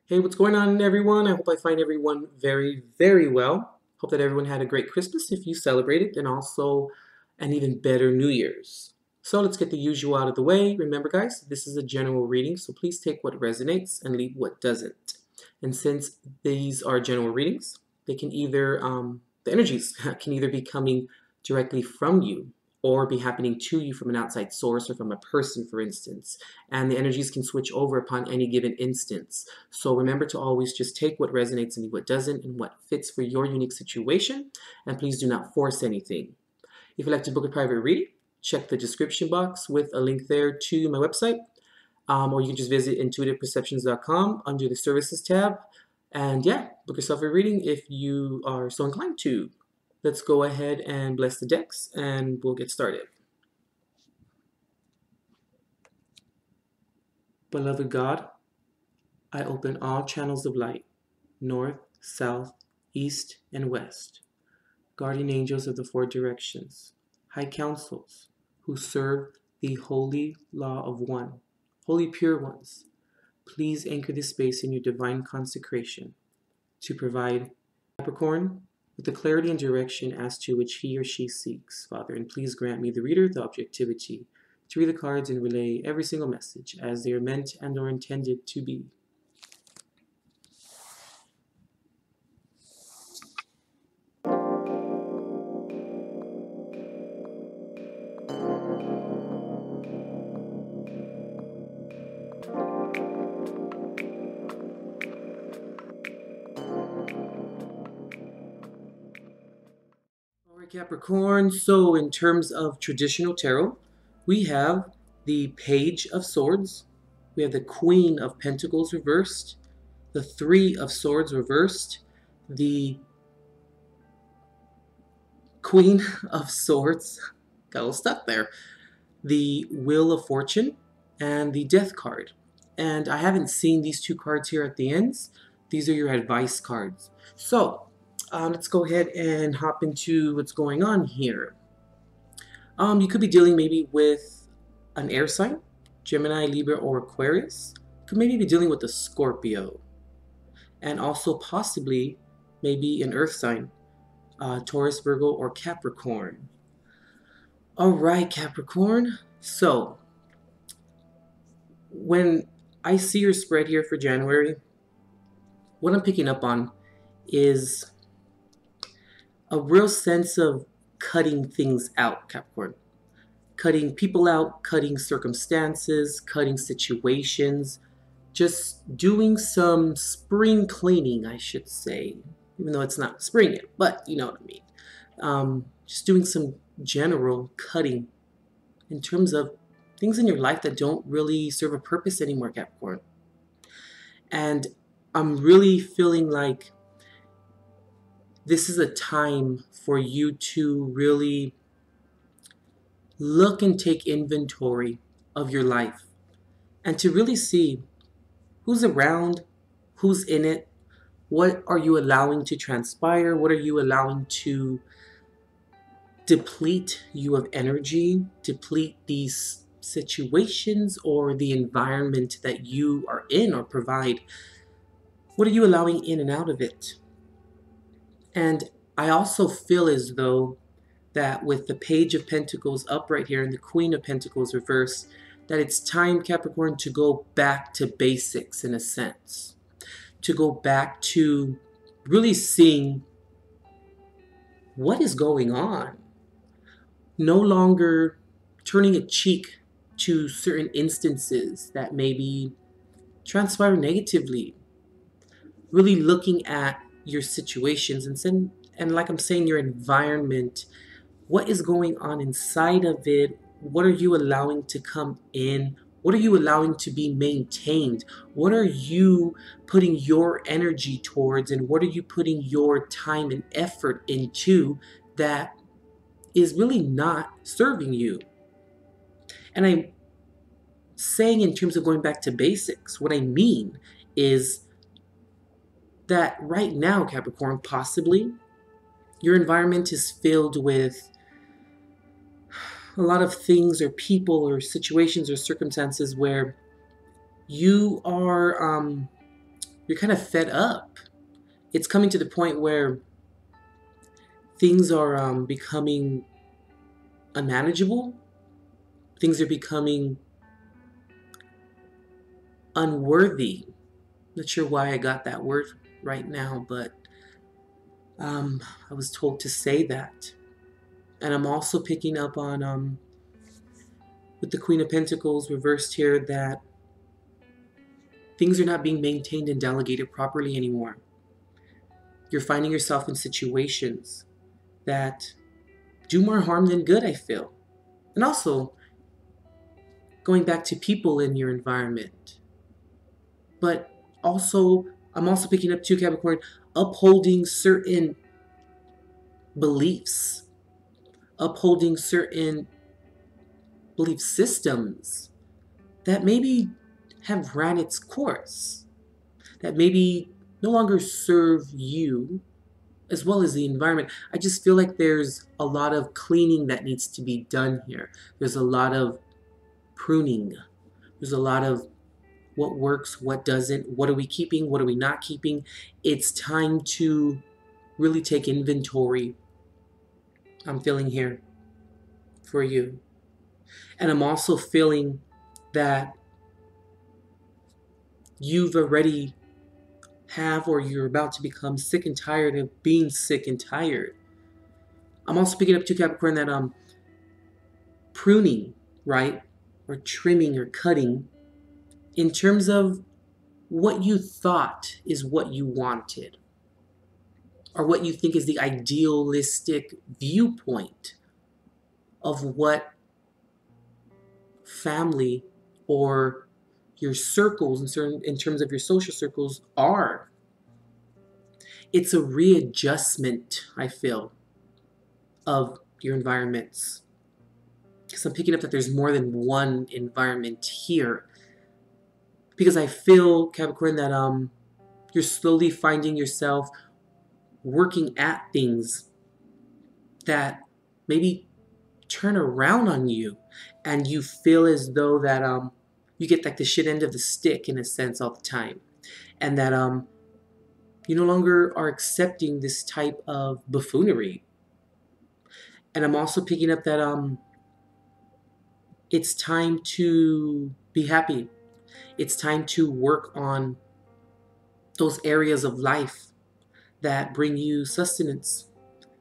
Hey, what's going on, everyone? I hope I find everyone very, very well. Hope that everyone had a great Christmas if you celebrated, and also an even better New Year's. So let's get the usual out of the way. Remember, guys, this is a general reading, so please take what resonates and leave what doesn't. And since these are general readings, they can either, the energies can either be coming directly from you or be happening to you from an outside source or from a person, for instance. And the energies can switch over upon any given instance. So remember to always just take what resonates and leave what doesn't and what fits for your unique situation. And please do not force anything. If you'd like to book a private reading, check the description box with a link there to my website. Or you can just visit intuitiveperceptions.com under the services tab. And yeah, book yourself a reading if you are so inclined to. Let's go ahead and bless the decks and we'll get started. Beloved God, I open all channels of light, north, south, east, and west. Guardian angels of the four directions, high councils who serve the holy law of one, holy pure ones, please anchor this space in your divine consecration to provide Capricorn with the clarity and direction as to which he or she seeks, Father, and please grant me, the reader, the objectivity to read the cards and relay every single message as they are meant and or intended to be. Capricorn, so in terms of traditional tarot, we have the Page of Swords, we have the Queen of Pentacles reversed, the Three of Swords reversed, the Queen of Swords, got a little stuck there, the Wheel of Fortune, and the Death card. And I haven't seen these two cards here at the ends. These are your advice cards. So, let's go ahead and hop into what's going on here. You could be dealing maybe with an air sign, Gemini, Libra, or Aquarius. You could maybe be dealing with a Scorpio. And also possibly maybe an earth sign, Taurus, Virgo, or Capricorn. All right, Capricorn. So, when I see your spread here for January, what I'm picking up on is a real sense of cutting things out, Capricorn. Cutting people out, cutting circumstances, cutting situations, just doing some spring cleaning, I should say, even though it's not spring yet, but you know what I mean. Just doing some general cutting in terms of things in your life that don't really serve a purpose anymore, Capricorn. And I'm really feeling like this is a time for you to really look and take inventory of your life and to really see who's around, who's in it, what are you allowing to transpire, what are you allowing to deplete you of energy, deplete these situations or the environment that you are in or provide. What are you allowing in and out of it? And I also feel as though that with the Page of Pentacles up right here and the Queen of Pentacles reversed, that it's time, Capricorn, to go back to basics in a sense. To go back to really seeing what is going on. No longer turning a cheek to certain instances that maybe transpire negatively. Really looking at your situations and like I'm saying, your environment. What is going on inside of it? What are you allowing to come in? What are you allowing to be maintained? What are you putting your energy towards, and what are you putting your time and effort into that is really not serving you? And I'm saying in terms of going back to basics, what I mean is that right now, Capricorn, possibly your environment is filled with a lot of things or people or situations or circumstances where you are you're kind of fed up. It's coming to the point where things are becoming unmanageable. Things are becoming unworthy. Not sure why I got that word right now, but I was told to say that. And I'm also picking up on, with the Queen of Pentacles reversed here, that things are not being maintained and delegated properly anymore. You're finding yourself in situations that do more harm than good, I feel. And also, going back to people in your environment. But also, I'm also picking up too, Capricorn, upholding certain beliefs, upholding certain belief systems that maybe have ran its course, that maybe no longer serve you as well as the environment. I just feel like there's a lot of cleaning that needs to be done here. There's a lot of pruning. There's a lot of what works, what doesn't, what are we keeping, what are we not keeping. It's time to really take inventory, I'm feeling here, for you. And I'm also feeling that you've already have, or you're about to become sick and tired of being sick and tired. I'm also picking up too, Capricorn, that pruning, right? Or trimming or cutting in terms of what you thought is what you wanted, or what you think is the idealistic viewpoint of what family or your circles in terms of your social circles are. It's a readjustment, I feel, of your environments. Because I'm picking up that there's more than one environment here. Because I feel, Capricorn, that you're slowly finding yourself working at things that maybe turn around on you, and you feel as though that you get like the shit end of the stick in a sense all the time, and that you no longer are accepting this type of buffoonery. And I'm also picking up that it's time to be happy. It's time to work on those areas of life that bring you sustenance,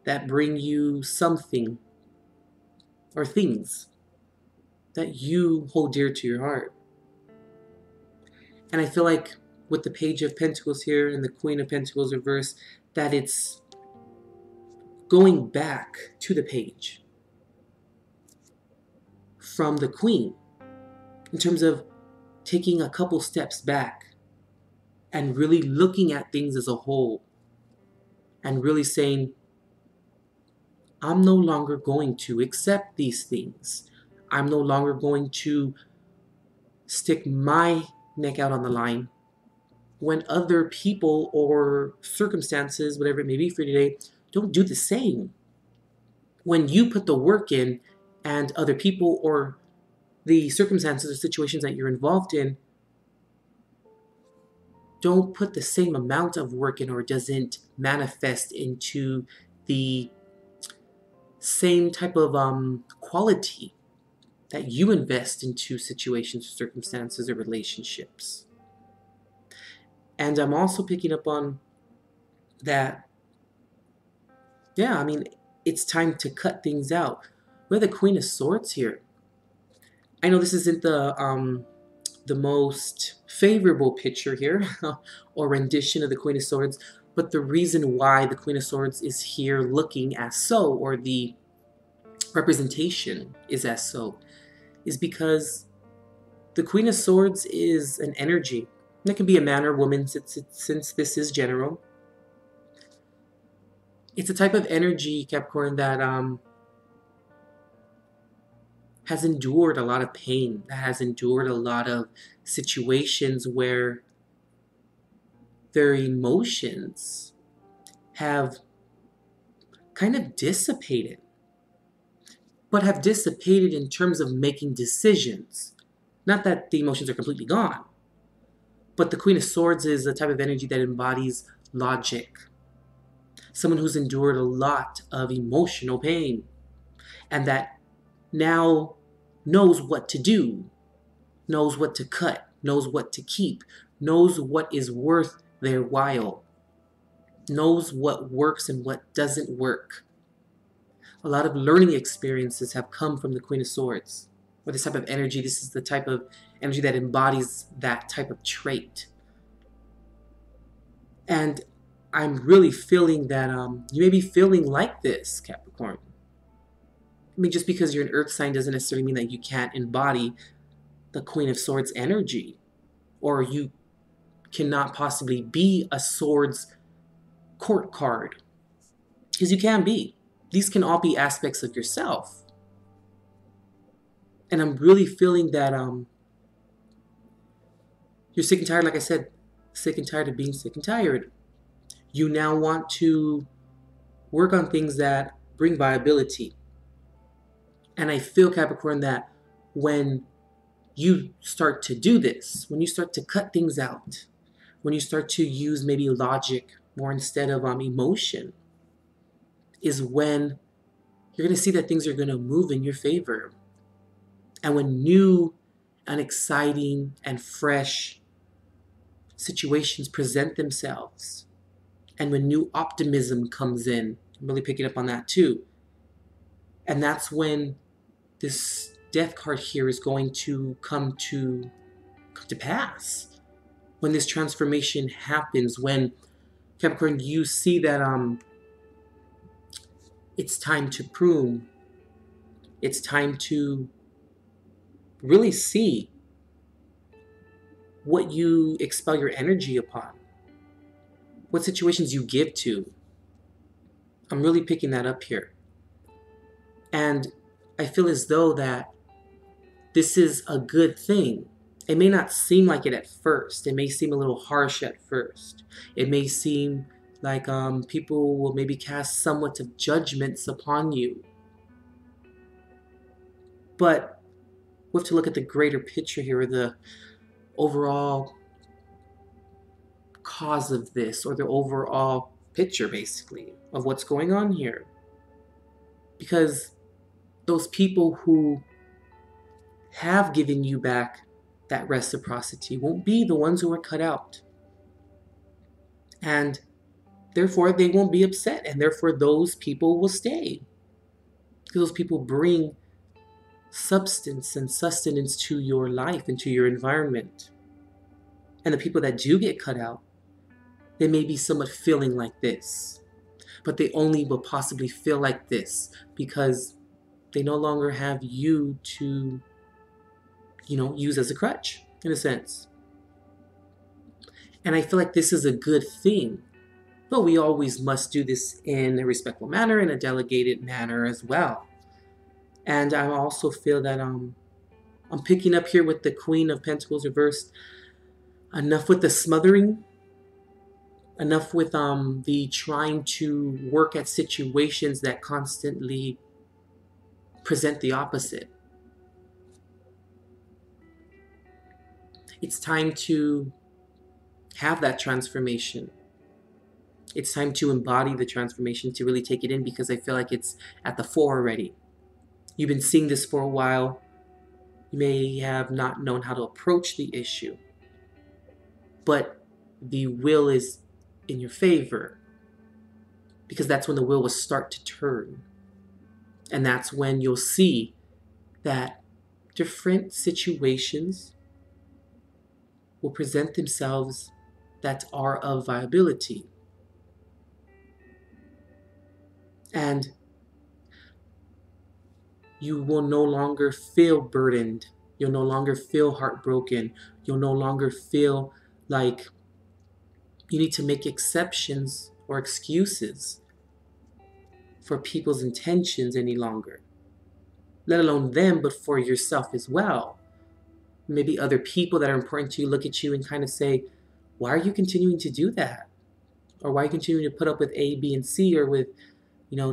that bring you something or things that you hold dear to your heart. And I feel like with the Page of Pentacles here and the Queen of Pentacles reversed, that it's going back to the page from the Queen in terms of taking a couple steps back and really looking at things as a whole and really saying, I'm no longer going to accept these things. I'm no longer going to stick my neck out on the line when other people or circumstances, whatever it may be for you today, don't do the same. When you put the work in and other people or the circumstances or situations that you're involved in don't put the same amount of work in or doesn't manifest into the same type of quality that you invest into situations, circumstances, or relationships. And I'm also picking up on that, yeah, I mean, it's time to cut things out. We're the Queen of Swords here. I know this isn't the most favorable picture here or rendition of the Queen of Swords, but the reason why the Queen of Swords is here looking as so, or the representation is as so, is because the Queen of Swords is an energy. And it can be a man or woman since this is general. It's a type of energy, Capricorn, that has endured a lot of pain, that has endured a lot of situations where their emotions have kind of dissipated, but have dissipated in terms of making decisions. Not that the emotions are completely gone, But the Queen of Swords is a type of energy that embodies logic. Someone who's endured a lot of emotional pain and that now knows what to do, knows what to cut, knows what to keep, knows what is worth their while, knows what works and what doesn't work. A lot of learning experiences have come from the Queen of Swords. With this type of energy, this is the type of energy that embodies that type of trait. And I'm really feeling that you may be feeling like this, Capricorn. I mean, just because you're an earth sign doesn't necessarily mean that you can't embody the Queen of Swords energy, or you cannot possibly be a Swords court card, because you can be. These can all be aspects of yourself. And I'm really feeling that you're sick and tired, like I said, sick and tired of being sick and tired. You now want to work on things that bring viability. And I feel, Capricorn, that when you start to do this, when you start to cut things out, when you start to use maybe logic more instead of emotion, is when you're going to see that things are going to move in your favor. And when new and exciting and fresh situations present themselves, and when new optimism comes in, I'm really picking up on that too. And that's when this death card here is going to come to pass. When this transformation happens, when, Capricorn, you see that it's time to prune. It's time to really see what you expel your energy upon, what situations you give to. I'm really picking that up here. And I feel as though that this is a good thing. It may not seem like it at first. It may seem a little harsh at first. It may seem like people will maybe cast somewhat of judgments upon you. But we have to look at the greater picture here, the overall cause of this, or the overall picture, basically, of what's going on here. Because those people who have given you back that reciprocity won't be the ones who are cut out. And therefore, they won't be upset, and therefore those people will stay. Because those people bring substance and sustenance to your life and to your environment. And the people that do get cut out, they may be somewhat feeling like this, but they only will possibly feel like this because they no longer have you to, use as a crutch, in a sense. And I feel like this is a good thing, but we always must do this in a respectful manner, in a delegated manner as well. And I also feel that I'm picking up here with the Queen of Pentacles reversed. Enough with the smothering. Enough with the trying to work at situations that constantly present the opposite. It's time to have that transformation. It's time to embody the transformation, to really take it in, because I feel like it's at the fore already. You've been seeing this for a while. You may have not known how to approach the issue, but the will is in your favor, because that's when the will will start to turn. And that's when you'll see that different situations will present themselves that are of viability. And you will no longer feel burdened. You'll no longer feel heartbroken. You'll no longer feel like you need to make exceptions or excuses for people's intentions any longer. Let alone them, but for yourself as well. Maybe other people that are important to you look at you and kind of say, why are you continuing to do that? Or why are you continuing to put up with A, B, and C, or with,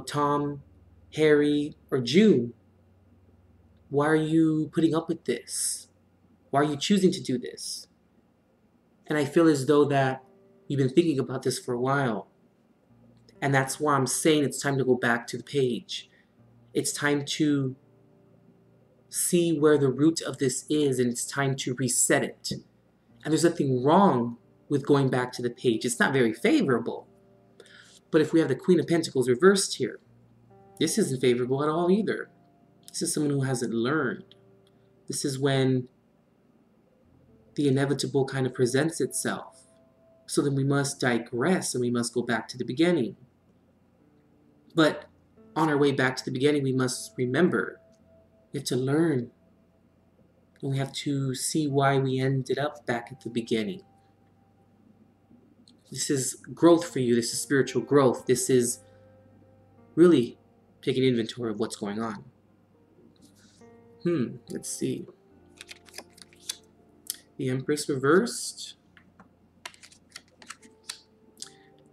Tom, Harry, or June? Why are you putting up with this? Why are you choosing to do this? And I feel as though that you've been thinking about this for a while. And that's why I'm saying it's time to go back to the page. It's time to see where the root of this is, and it's time to reset it. And there's nothing wrong with going back to the page. It's not very favorable. But if we have the Queen of Pentacles reversed here, this isn't favorable at all either. This is someone who hasn't learned. This is when the inevitable kind of presents itself. So then we must digress and we must go back to the beginning. But on our way back to the beginning, we must remember we have to learn. And we have to see why we ended up back at the beginning. This is growth for you. This is spiritual growth. This is really taking inventory of what's going on. Let's see. The Empress reversed.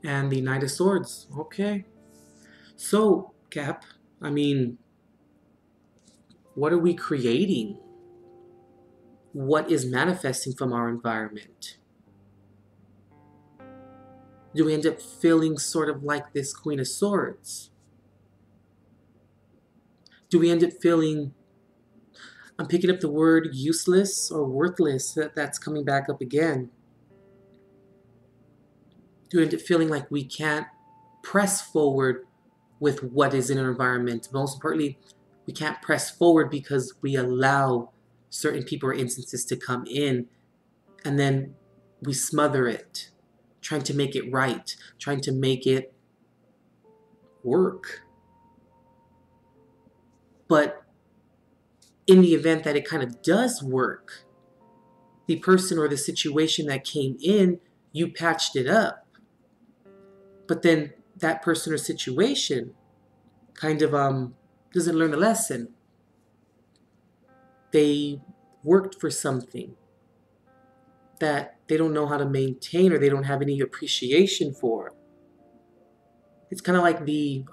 And the Knight of Swords. Okay. So, Cap, I mean, what are we creating? What is manifesting from our environment? Do we end up feeling sort of like this Queen of Swords? Do we end up feeling, I'm picking up the word useless or worthless, that's coming back up again. Do we end up feeling like we can't press forward with what is in our environment? Most importantly, we can't press forward because we allow certain people or instances to come in, and then we smother it, trying to make it right, trying to make it work. But in the event that it kind of does work, the person or the situation that came in, you patched it up. But then that person or situation kind of doesn't learn a lesson. They worked for something that they don't know how to maintain or they don't have any appreciation for. It's kind of like the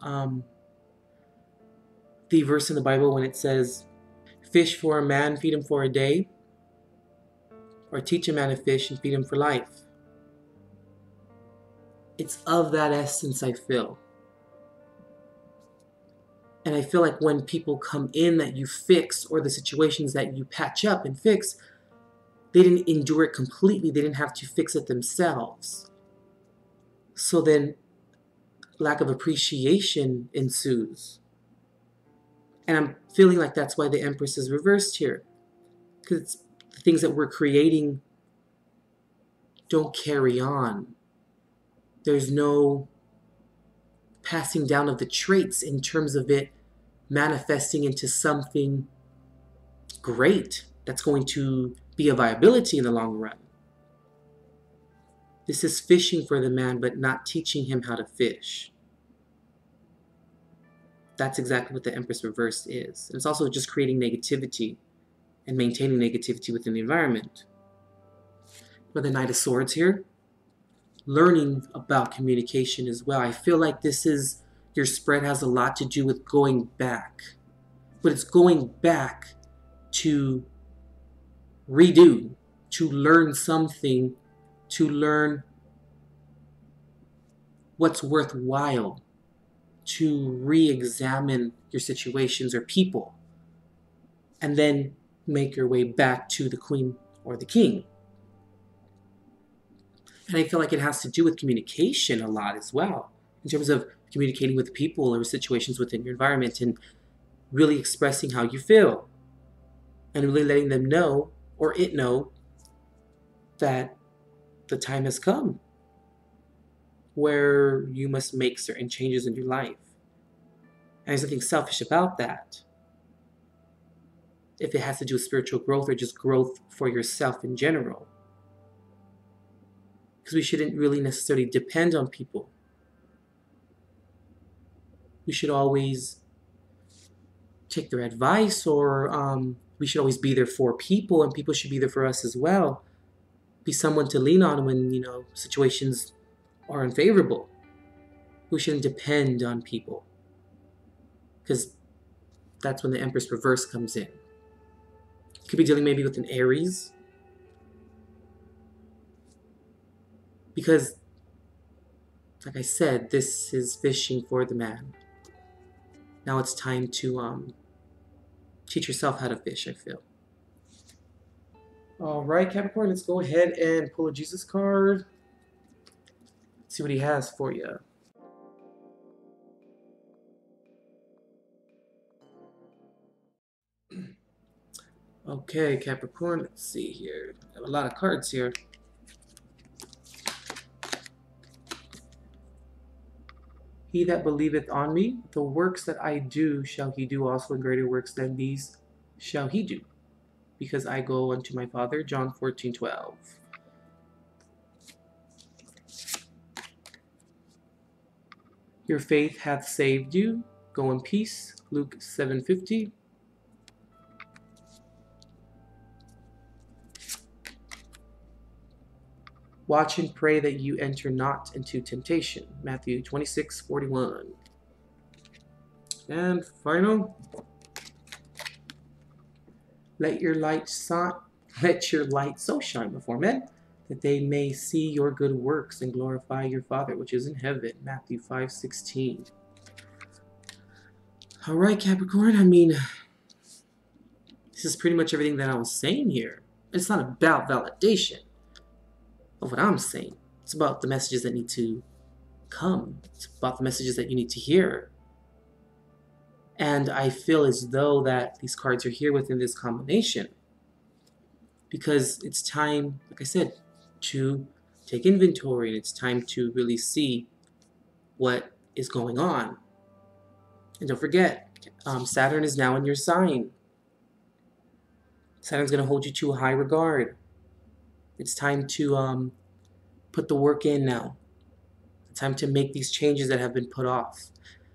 verse in the Bible when it says, fish for a man, feed him for a day, or teach a man to fish and feed him for life. It's of that essence, I feel. And I feel like when people come in that you fix, or the situations that you patch up and fix, they didn't endure it completely. They didn't have to fix it themselves. So then lack of appreciation ensues. And I'm feeling like that's why the Empress is reversed here. Because the things that we're creating don't carry on. There's no passing down of the traits in terms of it manifesting into something great that's going to be a viability in the long run. This is fishing for the man, but not teaching him how to fish. That's exactly what the Empress reversed is. And it's also just creating negativity and maintaining negativity within the environment. But the Knight of Swords here, learning about communication as well. I feel like your spread has a lot to do with going back. But it's going back to redo, to learn something, to learn what's worthwhile, to re-examine your situations or people, and then make your way back to the Queen or the King. And I feel like it has to do with communication a lot as well, in terms of communicating with people or situations within your environment and really expressing how you feel and really letting them know, or it know, that the time has come where you must make certain changes in your life. And there's nothing selfish about that. If it has to do with spiritual growth or just growth for yourself in general. Because we shouldn't really necessarily depend on people. We should always take their advice, or we should always be there for people, and people should be there for us as well. Be someone to lean on when, situations are unfavorable. We shouldn't depend on people. Because that's when the Empress reverse comes in. Could be dealing maybe with an Aries. Because, like I said, this is fishing for the man. Now it's time to teach yourself how to fish, I feel. All right, Capricorn, let's go ahead and pull a Jesus card. See what he has for you. Okay, Capricorn, let's see here. I have a lot of cards here. He that believeth on me, the works that I do shall he do also, and greater works than these shall he do, because I go unto my Father. John 14:12. Your faith hath saved you. Go in peace. Luke 7:50. Watch and pray that you enter not into temptation. Matthew 26:41. And final, let your light so shine before men, that they may see your good works and glorify your Father which is in heaven. Matthew 5:16. All right, Capricorn, I mean, this is pretty much everything that I was saying here. It's not about validation of what I'm saying. It's about the messages that need to come. It's about the messages that you need to hear. And I feel as though that these cards are here within this combination, because it's time, like I said, to take inventory, and it's time to really see what is going on. And don't forget, Saturn is now in your sign. Saturn's going to hold you to a high regard. It's time to put the work in now. It's time to make these changes that have been put off.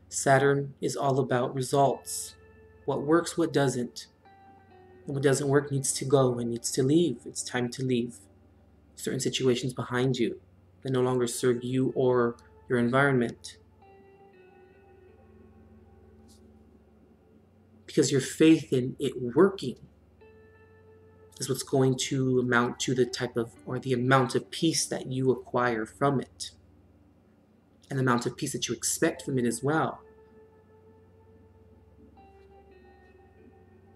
Saturn is all about results. What works, what doesn't. And what doesn't work needs to go and needs to leave. It's time to leave certain situations behind you that no longer serve you or your environment. Because your faith in it working is what's going to amount to the type of, or the amount of peace that you acquire from it. And the amount of peace that you expect from it as well.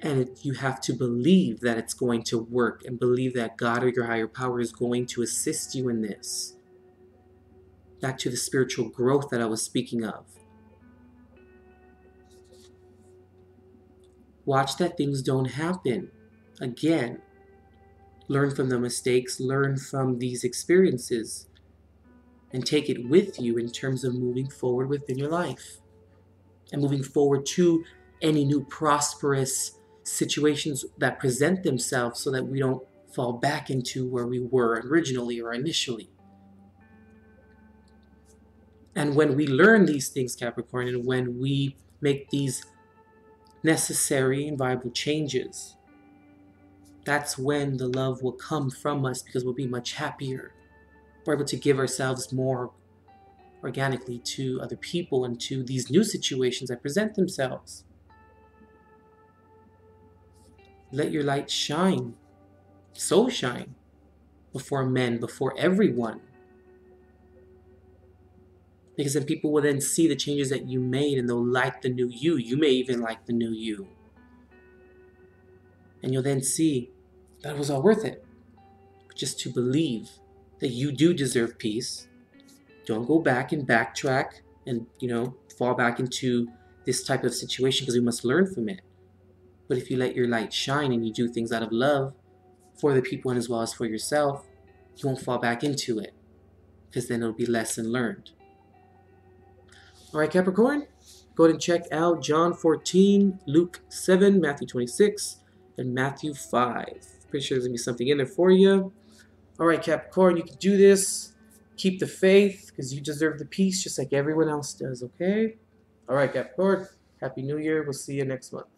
And you have to believe that it's going to work, and believe that God or your higher power is going to assist you in this. Back to the spiritual growth that I was speaking of. Watch that things don't happen again. Learn from the mistakes, learn from these experiences, and take it with you in terms of moving forward within your life. And moving forward to any new prosperous situations that present themselves, so that we don't fall back into where we were originally or initially. And when we learn these things, Capricorn, and when we make these necessary and viable changes, that's when the love will come from us, because we'll be much happier. We're able to give ourselves more organically to other people and to these new situations that present themselves. Let your light shine, so shine, before men, before everyone. Because then people will then see the changes that you made, and they'll like the new you. You may even like the new you. And you'll then see that it was all worth it. But just to believe that you do deserve peace. Don't go back and backtrack and, fall back into this type of situation, because we must learn from it. But if you let your light shine and you do things out of love for the people and as well as for yourself, you won't fall back into it, because then it'll be lesson learned. All right, Capricorn, go ahead and check out John 14, Luke 7, Matthew 26, and Matthew 5. Pretty sure there's going to be something in there for you. All right, Capricorn, you can do this. Keep the faith, because you deserve the peace just like everyone else does, okay? All right, Capricorn, Happy New Year. We'll see you next month.